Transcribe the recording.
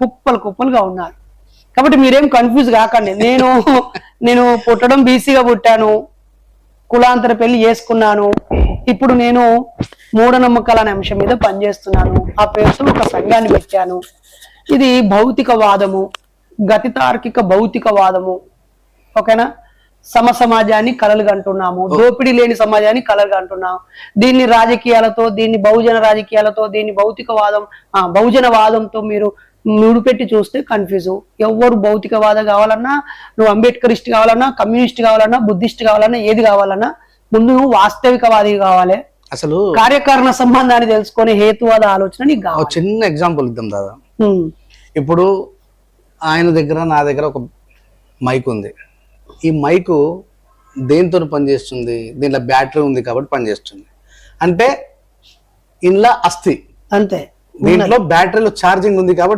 కుప్పలు కుప్పలుగా ఉన్నారు. కాబట్టి మీరేం కన్ఫ్యూజ్ కాకండి. నేను పుట్టడం బీసీగా పుట్టాను, కులాంతర పెళ్లి చేసుకున్నాను, ఇప్పుడు నేను మూఢనమ్మకాల అనే అంశం మీద పనిచేస్తున్నాను, ఆ పేరుతో ఒక సంఘాన్ని పెట్టాను. ఇది భౌతికవాదము, గతి తార్కిక భౌతికవాదము. ఓకేనా? సమాజాన్ని కలలుగంటున్నాము, దోపిడీ లేని సమాజాన్ని కలలుగంటున్నాము. దీన్ని రాజకీయాలతో, దీన్ని బహుజన రాజకీయాలతో, దీన్ని బహుజనవాదంతో మీరు ముడిపెట్టి చూస్తే కన్ఫ్యూజ్. ఎవరు భౌతికవాద కావాలన్నా, నువ్వు అంబేద్కరిస్ట్ కావాలన్నా, కమ్యూనిస్ట్ కావాలన్నా, బుద్ధిస్ట్ కావాలన్నా, ఏది కావాలన్నా ముందు నువ్వు వాస్తవికవాది కావాలి. అసలు కార్యకారణ సంబంధాన్ని తెలుసుకునే హేతువాద ఆలోచన నీకు కావాలి. చిన్న ఎగ్జాంపుల్ ఇద్దాం దాదా. ఇప్పుడు ఆయన దగ్గర, నా దగ్గర ఒక మైక్ ఉంది. ఈ మైకు దేనితో పనిచేస్తుంది? దీంట్లో బ్యాటరీ ఉంది కాబట్టి పనిచేస్తుంది. అంటే ఇంట్లో అస్థి, అంతే, దీంట్లో బ్యాటరీలో ఛార్జింగ్ ఉంది కాబట్టి